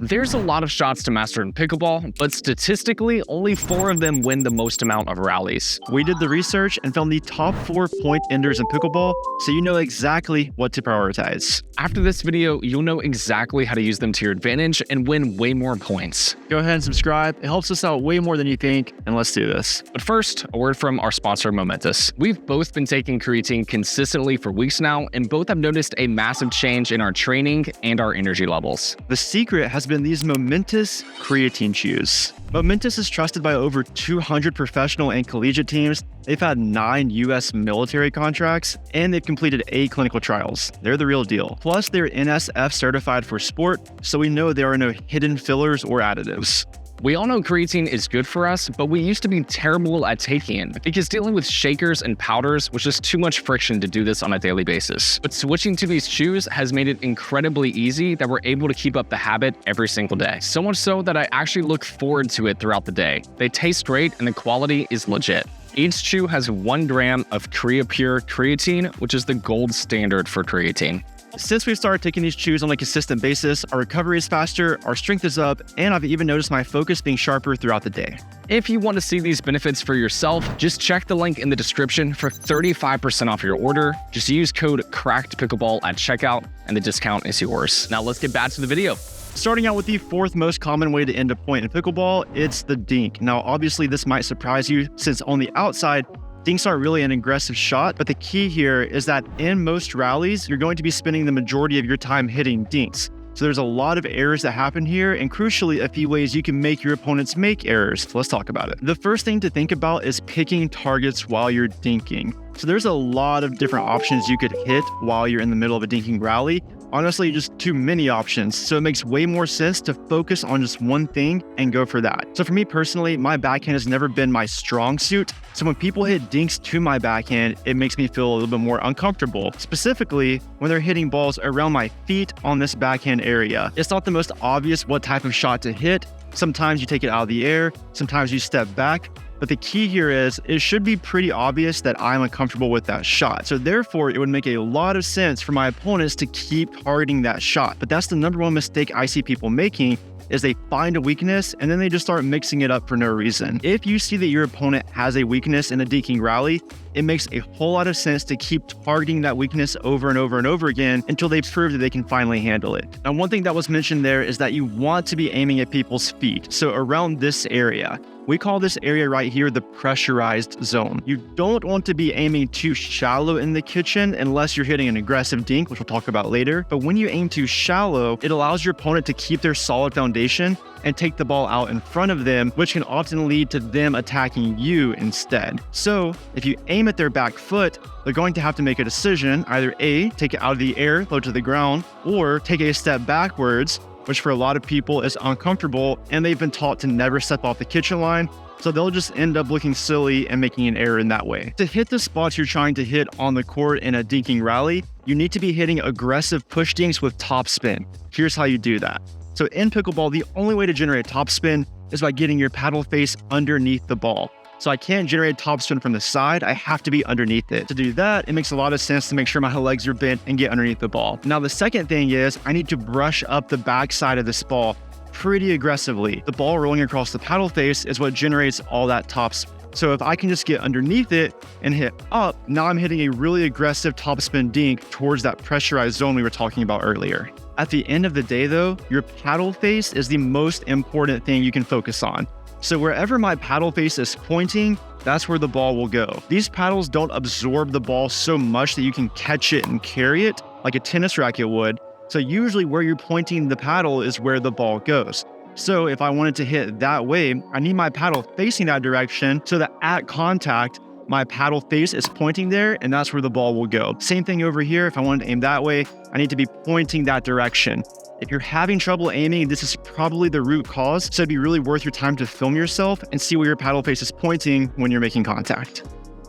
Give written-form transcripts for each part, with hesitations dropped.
There's a lot of shots to master in pickleball, but statistically, only 4 of them win the most amount of rallies. We did the research and found the top 4 point enders in pickleball, so you know exactly what to prioritize. After this video, you'll know exactly how to use them to your advantage and win way more points. Go ahead and subscribe. It helps us out way more than you think, and let's do this. But first, a word from our sponsor, Momentous. We've both been taking creatine consistently for weeks now, and both have noticed a massive change in our training and our energy levels. The secret has been these Momentous creatine chews. Momentous is trusted by over 200 professional and collegiate teams. They've had 9 US military contracts, and they've completed 8 clinical trials. They're the real deal. Plus, they're NSF certified for sport, so we know there are no hidden fillers or additives. We all know creatine is good for us, but we used to be terrible at taking it because dealing with shakers and powders was just too much friction to do this on a daily basis. But switching to these chews has made it incredibly easy that we're able to keep up the habit every single day. So much so that I actually look forward to it throughout the day. They taste great and the quality is legit. Each chew has 1 gram of Pure creatine, which is the gold standard for creatine. Since we've started taking these chews on a consistent basis, our recovery is faster, our strength is up, and I've even noticed my focus being sharper throughout the day. If you want to see these benefits for yourself, just check the link in the description for 35% off your order. Just use code CRACKEDPICKLEBALL at checkout, and the discount is yours. Now let's get back to the video. Starting out with the 4th most common way to end a point in pickleball, it's the dink. Now, obviously, this might surprise you since on the outside, dinks aren't really an aggressive shot, but the key here is that in most rallies, you're going to be spending the majority of your time hitting dinks. So there's a lot of errors that happen here, and crucially, a few ways you can make your opponents make errors. So let's talk about it. The first thing to think about is picking targets while you're dinking. So there's a lot of different options you could hit while you're in the middle of a dinking rally. Honestly, just too many options. So it makes way more sense to focus on just one thing and go for that. So for me personally, my backhand has never been my strong suit. So when people hit dinks to my backhand, it makes me feel a little bit more uncomfortable. Specifically, when they're hitting balls around my feet on this backhand area. It's not the most obvious what type of shot to hit. Sometimes you take it out of the air, sometimes you step back. But the key here is it should be pretty obvious that I'm uncomfortable with that shot. So therefore, it would make a lot of sense for my opponents to keep targeting that shot. But that's the number one mistake I see people making is they find a weakness and then they just start mixing it up for no reason. If you see that your opponent has a weakness in a dinking rally, it makes a whole lot of sense to keep targeting that weakness over and over and over again until they prove that they can finally handle it. Now, one thing that was mentioned there is that you want to be aiming at people's feet. So around this area. We call this area right here the pressurized zone. You don't want to be aiming too shallow in the kitchen unless you're hitting an aggressive dink, which we'll talk about later. But when you aim too shallow, it allows your opponent to keep their solid foundation and take the ball out in front of them, which can often lead to them attacking you instead. So if you aim at their back foot, they're going to have to make a decision, either A, take it out of the air, low to the ground, or take a step backwards, which for a lot of people is uncomfortable, and they've been taught to never step off the kitchen line, so they'll just end up looking silly and making an error in that way. To hit the spots you're trying to hit on the court in a dinking rally, you need to be hitting aggressive push dinks with topspin. Here's how you do that. So in pickleball, the only way to generate topspin is by getting your paddle face underneath the ball. So I can't generate topspin from the side, I have to be underneath it. To do that, it makes a lot of sense to make sure my legs are bent and get underneath the ball. Now the second thing is I need to brush up the backside of this ball pretty aggressively. The ball rolling across the paddle face is what generates all that topspin. So if I can just get underneath it and hit up, now I'm hitting a really aggressive topspin dink towards that pressurized zone we were talking about earlier. At the end of the day though, your paddle face is the most important thing you can focus on. So wherever my paddle face is pointing, that's where the ball will go. These paddles don't absorb the ball so much that you can catch it and carry it like a tennis racket would. So usually where you're pointing the paddle is where the ball goes. So if I wanted to hit that way, I need my paddle facing that direction so that at contact, my paddle face is pointing there and that's where the ball will go. Same thing over here. If I wanted to aim that way, I need to be pointing that direction. If you're having trouble aiming, this is probably the root cause, so it'd be really worth your time to film yourself and see where your paddle face is pointing when you're making contact.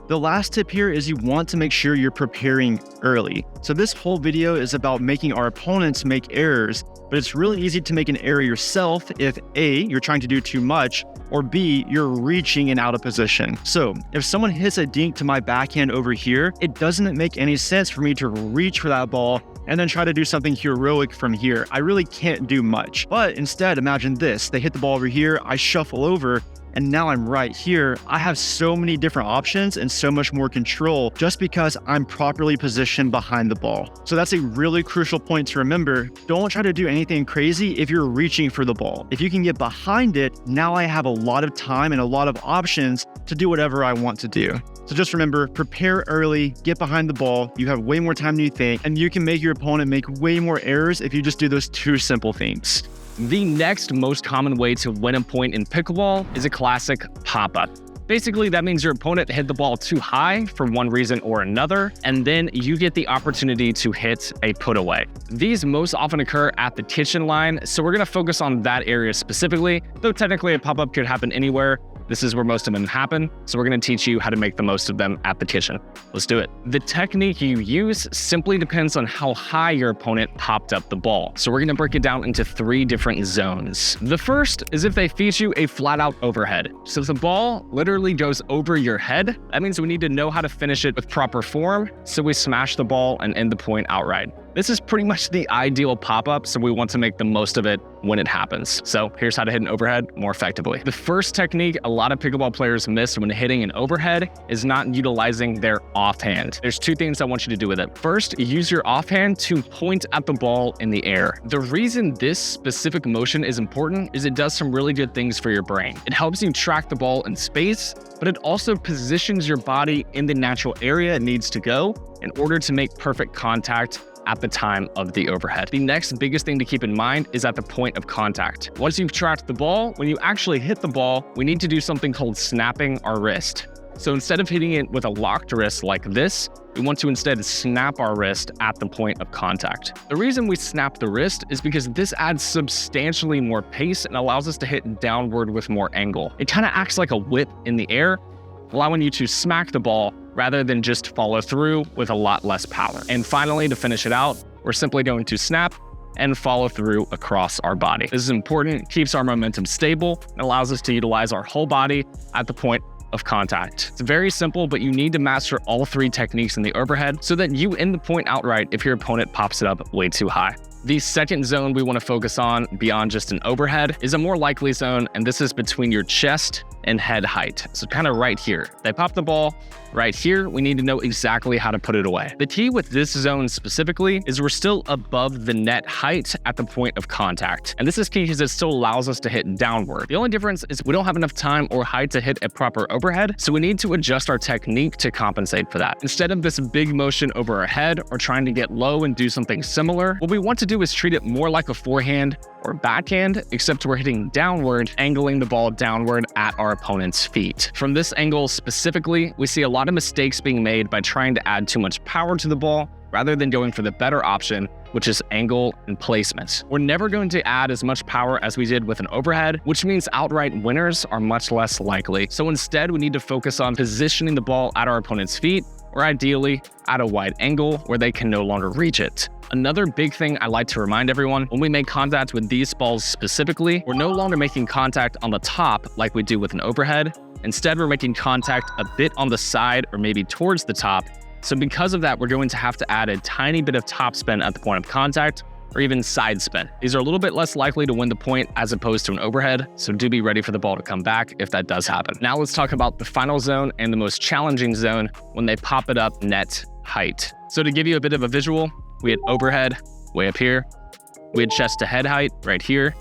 The last tip here is you want to make sure you're preparing early. So this whole video is about making our opponents make errors, but it's really easy to make an error yourself if A, you're trying to do too much, or B, you're reaching and out of position. So if someone hits a dink to my backhand over here, it doesn't make any sense for me to reach for that ball and then try to do something heroic from here. I really can't do much. But instead, imagine this. They hit the ball over here, I shuffle over, and now I'm right here. I have so many different options and so much more control just because I'm properly positioned behind the ball. So that's a really crucial point to remember. Don't try to do anything crazy if you're reaching for the ball. If you can get behind it, now I have a lot of time and a lot of options to do whatever I want to do. So just remember, prepare early, get behind the ball. You have way more time than you think, and you can make your opponent make way more errors if you just do those two simple things. The next most common way to win a point in pickleball is a classic pop-up. Basically, that means your opponent hit the ball too high for one reason or another, and then you get the opportunity to hit a put-away. These most often occur at the kitchen line, so we're going to focus on that area specifically, though technically a pop-up could happen anywhere. This is where most of them happen, so we're going to teach you how to make the most of them at the kitchen. Let's do it. The technique you use simply depends on how high your opponent popped up the ball. So we're going to break it down into 3 different zones. The first is if they feed you a flat-out overhead. So if the ball literally goes over your head, that means we need to know how to finish it with proper form, so we smash the ball and end the point outright. This is pretty much the ideal pop-up, so we want to make the most of it when it happens. So here's how to hit an overhead more effectively. The first technique a lot of pickleball players miss when hitting an overhead is not utilizing their offhand. There's 2 things I want you to do with it. First, use your offhand to point at the ball in the air. The reason this specific motion is important is it does some really good things for your brain. It helps you track the ball in space, but it also positions your body in the natural area it needs to go in order to make perfect contact at the time of the overhead. The next biggest thing to keep in mind is at the point of contact. Once you've tracked the ball, when you actually hit the ball, we need to do something called snapping our wrist. So instead of hitting it with a locked wrist like this, we want to instead snap our wrist at the point of contact. The reason we snap the wrist is because this adds substantially more pace and allows us to hit downward with more angle. It kind of acts like a whip in the air, allowing you to smack the ball rather than just follow through with a lot less power. And finally, to finish it out, we're simply going to snap and follow through across our body. This is important, keeps our momentum stable, and allows us to utilize our whole body at the point of contact. It's very simple, but you need to master all 3 techniques in the overhead so that you end the point outright if your opponent pops it up way too high. The second zone we want to focus on beyond just an overhead is a more likely zone, and this is between your chest and head height. So kind of right here. They pop the ball right here. We need to know exactly how to put it away. The key with this zone specifically is we're still above the net height at the point of contact. And this is key because it still allows us to hit downward. The only difference is we don't have enough time or height to hit a proper overhead, so we need to adjust our technique to compensate for that. Instead of this big motion over our head or trying to get low and do something similar, what we want to do is treat it more like a forehand or backhand, except we're hitting downward, angling the ball downward at our opponent's feet. From this angle specifically, we see a lot of mistakes being made by trying to add too much power to the ball rather than going for the better option, which is angle and placement. We're never going to add as much power as we did with an overhead, which means outright winners are much less likely. So instead, we need to focus on positioning the ball at our opponent's feet, or ideally at a wide angle where they can no longer reach it. Another big thing I like to remind everyone, when we make contact with these balls specifically, we're no longer making contact on the top like we do with an overhead. Instead, we're making contact a bit on the side or maybe towards the top. So because of that, we're going to have to add a tiny bit of top spin at the point of contact, or even side spin. These are a little bit less likely to win the point as opposed to an overhead, so do be ready for the ball to come back if that does happen. Now let's talk about the final zone and the most challenging zone when they pop it up net height. So to give you a bit of a visual, we had overhead way up here. We had chest to head height right here.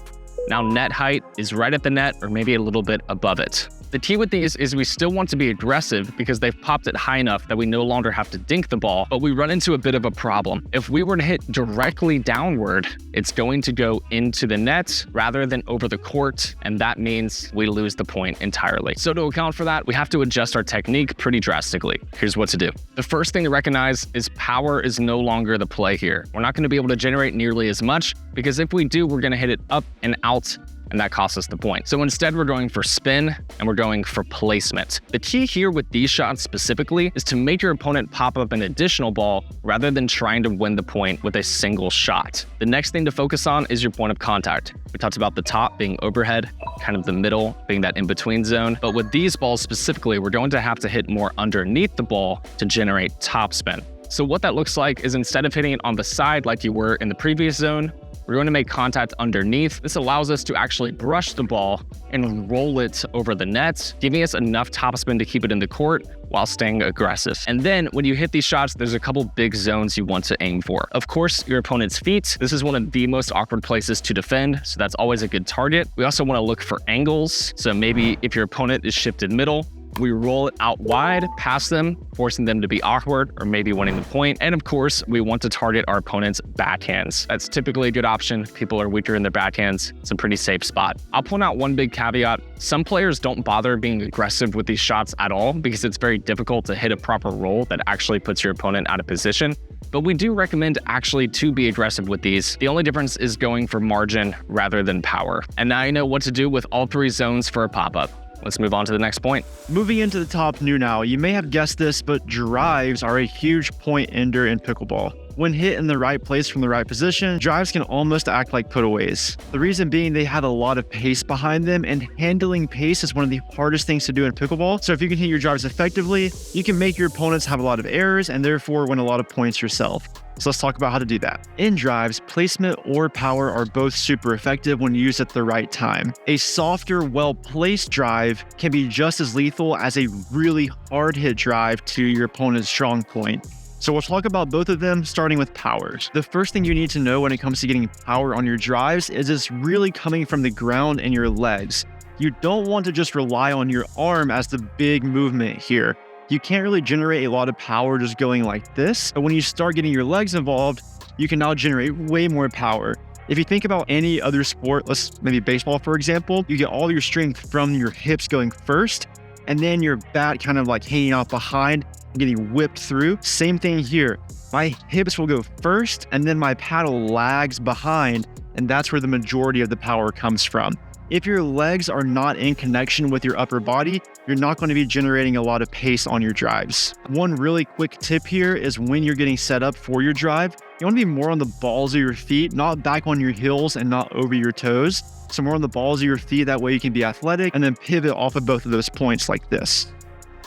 Now net height is right at the net or maybe a little bit above it. The key with these is we still want to be aggressive because they've popped it high enough that we no longer have to dink the ball, but we run into a bit of a problem. If we were to hit directly downward, it's going to go into the net rather than over the court, and that means we lose the point entirely. So to account for that, we have to adjust our technique pretty drastically. Here's what to do. The first thing to recognize is power is no longer the play here. We're not going to be able to generate nearly as much because if we do, we're going to hit it up and out, and that costs us the point. So instead, we're going for spin and we're going for placement. The key here with these shots specifically is to make your opponent pop up an additional ball rather than trying to win the point with a single shot. The next thing to focus on is your point of contact. We talked about the top being overhead, kind of the middle being that in-between zone. But with these balls specifically, we're going to have to hit more underneath the ball to generate top spin. So what that looks like is instead of hitting it on the side like you were in the previous zone, we're going to make contact underneath. This allows us to actually brush the ball and roll it over the net, giving us enough topspin to keep it in the court while staying aggressive. And then when you hit these shots, there's a couple big zones you want to aim for. Of course, your opponent's feet. This is one of the most awkward places to defend, so that's always a good target. We also want to look for angles. So maybe if your opponent is shifted middle, we roll it out wide past them, forcing them to be awkward or maybe winning the point. And of course, we want to target our opponent's backhands. That's typically a good option. People are weaker in their backhands. It's a pretty safe spot. I'll point out one big caveat. Some players don't bother being aggressive with these shots at all because it's very difficult to hit a proper roll that actually puts your opponent out of position. But we do recommend actually to be aggressive with these. The only difference is going for margin rather than power. And now you know what to do with all three zones for a pop-up. Let's move on to the next point. Moving into the top new now, you may have guessed this, but drives are a huge point ender in pickleball. When hit in the right place from the right position, drives can almost act like putaways. The reason being they have a lot of pace behind them, and handling pace is one of the hardest things to do in pickleball. So if you can hit your drives effectively, you can make your opponents have a lot of errors and therefore win a lot of points yourself. So let's talk about how to do that. In drives, placement or power are both super effective when used at the right time. A softer, well-placed drive can be just as lethal as a really hard-hit drive to your opponent's strong point. So we'll talk about both of them, starting with powers. The first thing you need to know when it comes to getting power on your drives is it's really coming from the ground and your legs. You don't want to just rely on your arm as the big movement here. You can't really generate a lot of power just going like this, but when you start getting your legs involved, you can now generate way more power. If you think about any other sport, let's maybe baseball for example, you get all your strength from your hips going first, and then your bat kind of like hanging out behind, getting whipped through. Same thing here. My hips will go first, and then my paddle lags behind, and that's where the majority of the power comes from. If your legs are not in connection with your upper body, you're not going to be generating a lot of pace on your drives. One really quick tip here is when you're getting set up for your drive, you want to be more on the balls of your feet, not back on your heels and not over your toes. So more on the balls of your feet, that way you can be athletic and then pivot off of both of those points like this.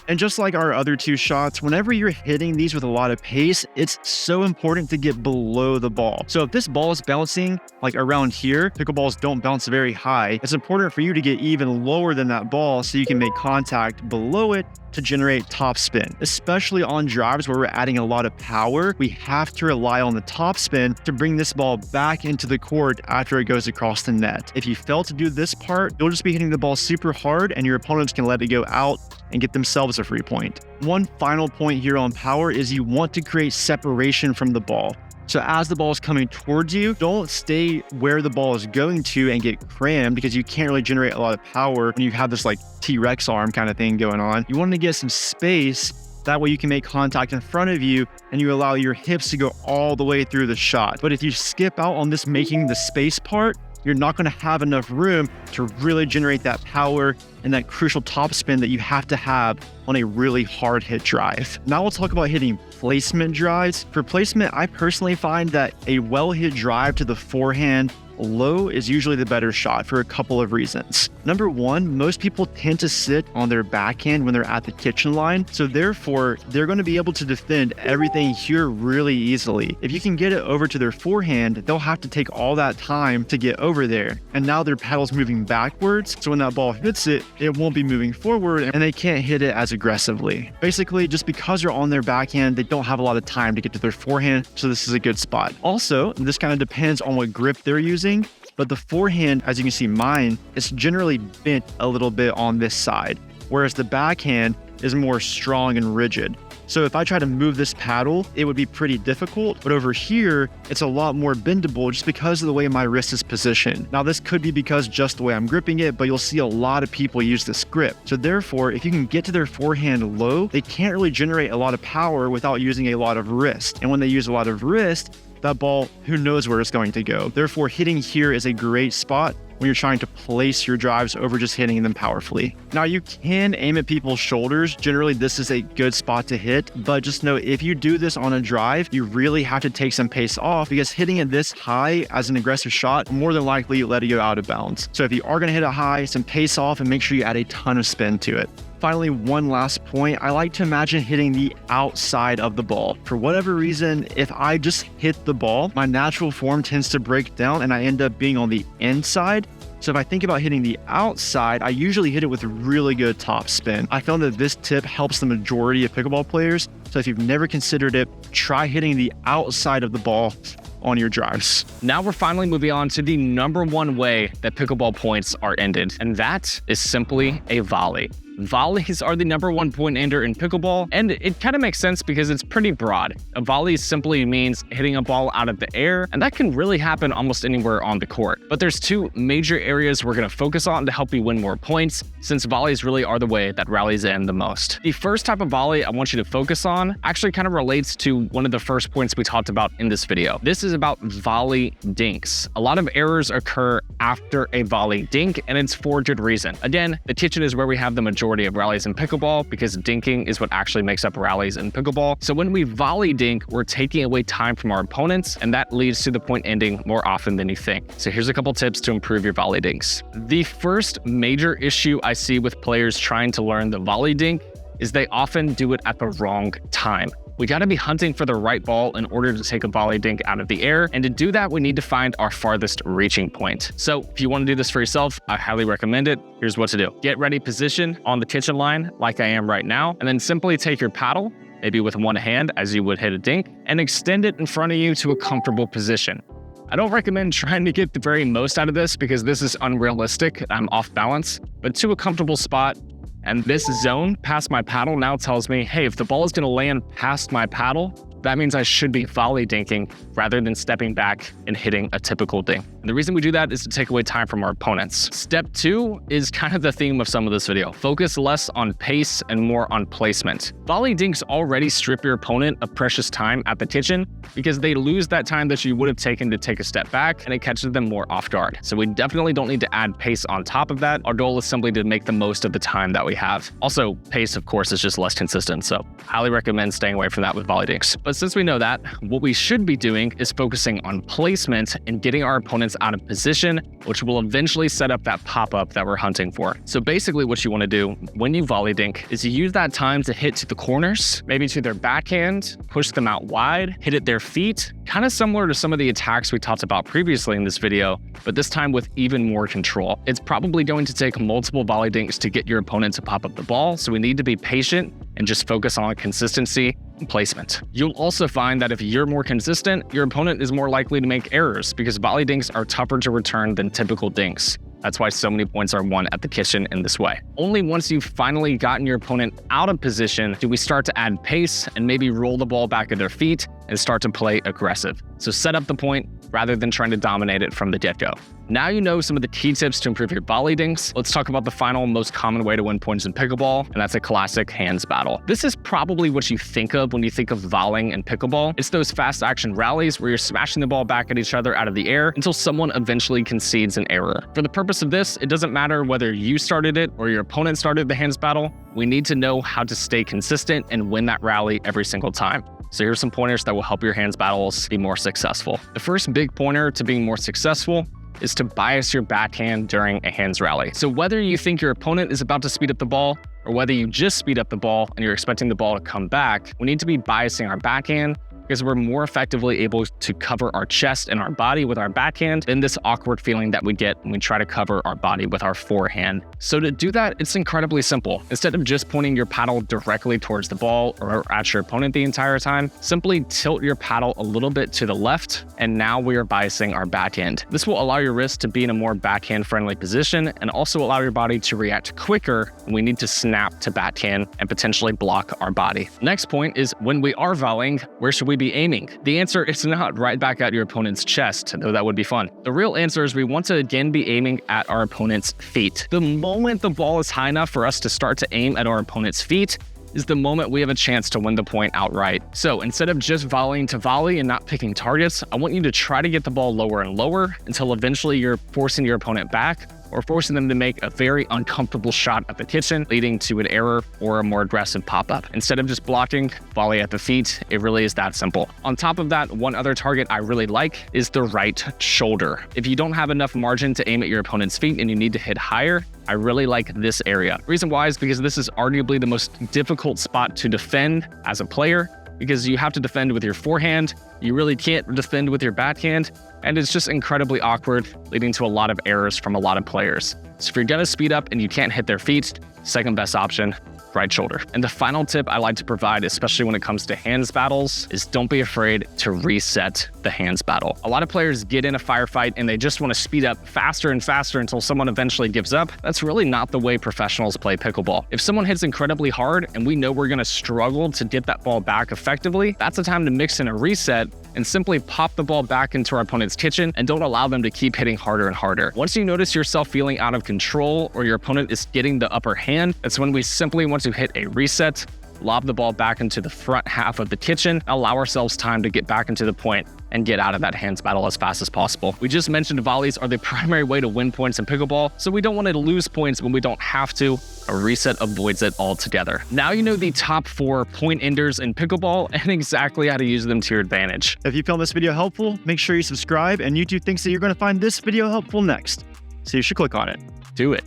And just like our other two shots, whenever you're hitting these with a lot of pace, it's so important to get below the ball. So if this ball is bouncing like around here, pickleballs don't bounce very high. It's important for you to get even lower than that ball so you can make contact below it to generate top spin. Especially on drives where we're adding a lot of power, we have to rely on the top spin to bring this ball back into the court after it goes across the net. If you fail to do this part, you'll just be hitting the ball super hard and your opponents can let it go out and get themselves a free point. One final point here on power is you want to create separation from the ball. So as the ball is coming towards you, don't stay where the ball is going to and get crammed because you can't really generate a lot of power when you have this like T-Rex arm kind of thing going on. You want to get some space. That way you can make contact in front of you and you allow your hips to go all the way through the shot. But if you skip out on this making the space part, you're not going to have enough room to really generate that power and that crucial top spin that you have to have on a really hard hit drive. Now we'll talk about hitting placement drives. For placement, I personally find that a well hit drive to the forehand low is usually the better shot for a couple of reasons. Number one, most people tend to sit on their backhand when they're at the kitchen line. So therefore, they're going to be able to defend everything here really easily. If you can get it over to their forehand, they'll have to take all that time to get over there. And now their paddle's moving backwards. So when that ball hits it, it won't be moving forward and they can't hit it as aggressively. Basically, just because they're on their backhand, they don't have a lot of time to get to their forehand. So this is a good spot. Also, this kind of depends on what grip they're using. But the forehand, as you can see mine, is generally bent a little bit on this side, whereas the backhand is more strong and rigid. So if I try to move this paddle, it would be pretty difficult, but over here, it's a lot more bendable just because of the way my wrist is positioned. Now this could be because just the way I'm gripping it, but you'll see a lot of people use this grip. So therefore, if you can get to their forehand low, they can't really generate a lot of power without using a lot of wrist. And when they use a lot of wrist, that ball, who knows where it's going to go. Therefore, hitting here is a great spot when you're trying to place your drives over just hitting them powerfully. Now, you can aim at people's shoulders. Generally, this is a good spot to hit, but just know if you do this on a drive, you really have to take some pace off because hitting it this high as an aggressive shot, more than likely let it go out of bounds. So if you are going to hit it high, some pace off and make sure you add a ton of spin to it. Finally, one last point, I like to imagine hitting the outside of the ball. For whatever reason, if I just hit the ball, my natural form tends to break down and I end up being on the inside. So if I think about hitting the outside, I usually hit it with a really good top spin. I found that this tip helps the majority of pickleball players. So if you've never considered it, try hitting the outside of the ball on your drives. Now we're finally moving on to the number one way that pickleball points are ended, and that is simply a volley. Volleys are the number one point ender in pickleball, and it kind of makes sense because it's pretty broad. A volley simply means hitting a ball out of the air, and that can really happen almost anywhere on the court. But there's two major areas we're going to focus on to help you win more points, since volleys really are the way that rallies end the most. The first type of volley I want you to focus on actually kind of relates to one of the first points we talked about in this video. This is about volley dinks. A lot of errors occur after a volley dink, and it's for good reason. Again, the kitchen is where we have the majority of rallies in pickleball because dinking is what actually makes up rallies in pickleball. So when we volley dink, we're taking away time from our opponents, and that leads to the point ending more often than you think. So here's a couple tips to improve your volley dinks. The first major issue I see with players trying to learn the volley dink is they often do it at the wrong time. We got to be hunting for the right ball in order to take a volley dink out of the air. And to do that, we need to find our farthest reaching point. So if you want to do this for yourself, I highly recommend it. Here's what to do. Get ready position on the kitchen line like I am right now, and then simply take your paddle, maybe with one hand as you would hit a dink, and extend it in front of you to a comfortable position. I don't recommend trying to get the very most out of this because this is unrealistic. I'm off balance, but to a comfortable spot. And this zone past my paddle now tells me, hey, if the ball is going to land past my paddle, that means I should be volley dinking rather than stepping back and hitting a typical dink. And the reason we do that is to take away time from our opponents. Step 2 is kind of the theme of some of this video. Focus less on pace and more on placement. Volley dinks already strip your opponent of precious time at the kitchen because they lose that time that you would have taken to take a step back, and it catches them more off guard. So we definitely don't need to add pace on top of that. Our goal is simply to make the most of the time that we have. Also, pace, of course, is just less consistent. So highly recommend staying away from that with volley dinks. But since we know that, what we should be doing is focusing on placement and getting our opponents out of position, which will eventually set up that pop-up that we're hunting for. So basically what you want to do when you volley dink is you use that time to hit to the corners, maybe to their backhand, push them out wide, hit at their feet, kind of similar to some of the attacks we talked about previously in this video, but this time with even more control. It's probably going to take multiple volley dinks to get your opponent to pop up the ball, so we need to be patient and just focus on consistency and placement. You'll also find that if you're more consistent, your opponent is more likely to make errors because volley dinks are tougher to return than typical dinks. That's why so many points are won at the kitchen in this way. Only once you've finally gotten your opponent out of position do we start to add pace and maybe roll the ball back at their feet and start to play aggressive. So set up the point rather than trying to dominate it from the get-go. Now you know some of the key tips to improve your volley dinks. Let's talk about the final most common way to win points in pickleball, and that's a classic hands battle. This is probably what you think of when you think of volleying in pickleball. It's those fast action rallies where you're smashing the ball back at each other out of the air until someone eventually concedes an error. For the purpose of this, it doesn't matter whether you started it or your opponent started the hands battle. We need to know how to stay consistent and win that rally every single time. So here's some pointers that will help your hands battles be more successful. The first big pointer to being more successful is to bias your backhand during a hands rally. So whether you think your opponent is about to speed up the ball or whether you just speed up the ball and you're expecting the ball to come back, we need to be biasing our backhand because we're more effectively able to cover our chest and our body with our backhand than this awkward feeling that we get when we try to cover our body with our forehand. So to do that, it's incredibly simple. Instead of just pointing your paddle directly towards the ball or at your opponent the entire time, simply tilt your paddle a little bit to the left, and now we are biasing our backhand. This will allow your wrist to be in a more backhand-friendly position and also allow your body to react quicker when we need to snap to backhand and potentially block our body. Next point is when we are volleying, where should we be aiming? The answer is not right back at your opponent's chest, though that would be fun. The real answer is we want to again be aiming at our opponent's feet. The moment the ball is high enough for us to start to aim at our opponent's feet is the moment we have a chance to win the point outright. So instead of just volleying to volley and not picking targets, I want you to try to get the ball lower and lower until eventually you're forcing your opponent back or forcing them to make a very uncomfortable shot at the kitchen, leading to an error or a more aggressive pop-up. Instead of just blocking, volley at the feet. It really is that simple. On top of that, one other target I really like is the right shoulder. If you don't have enough margin to aim at your opponent's feet and you need to hit higher, I really like this area. The reason why is because this is arguably the most difficult spot to defend as a player, because you have to defend with your forehand, you really can't defend with your backhand, and it's just incredibly awkward, leading to a lot of errors from a lot of players. So if you're gonna speed up and you can't hit their feet, second best option, right shoulder. And the final tip I like to provide, especially when it comes to hands battles, is don't be afraid to reset the hands battle. A lot of players get in a firefight and they just want to speed up faster and faster until someone eventually gives up. That's really not the way professionals play pickleball. If someone hits incredibly hard and we know we're going to struggle to get that ball back effectively, that's the time to mix in a reset and simply pop the ball back into our opponent's kitchen and don't allow them to keep hitting harder and harder. Once you notice yourself feeling out of control or your opponent is getting the upper hand, that's when we simply want to hit a reset, lob the ball back into the front half of the kitchen, allow ourselves time to get back into the point and get out of that hands battle as fast as possible. We just mentioned volleys are the primary way to win points in pickleball, so we don't want to lose points when we don't have to. A reset avoids it altogether. Now you know the top 4 point enders in pickleball and exactly how to use them to your advantage. If you found this video helpful, make sure you subscribe, and YouTube thinks that you're going to find this video helpful next, so you should click on it. Do it.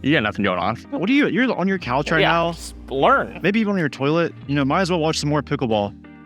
You got nothing going on. What are you're on your couch right now? Learn. Maybe even on your toilet. Might as well watch some more pickleball.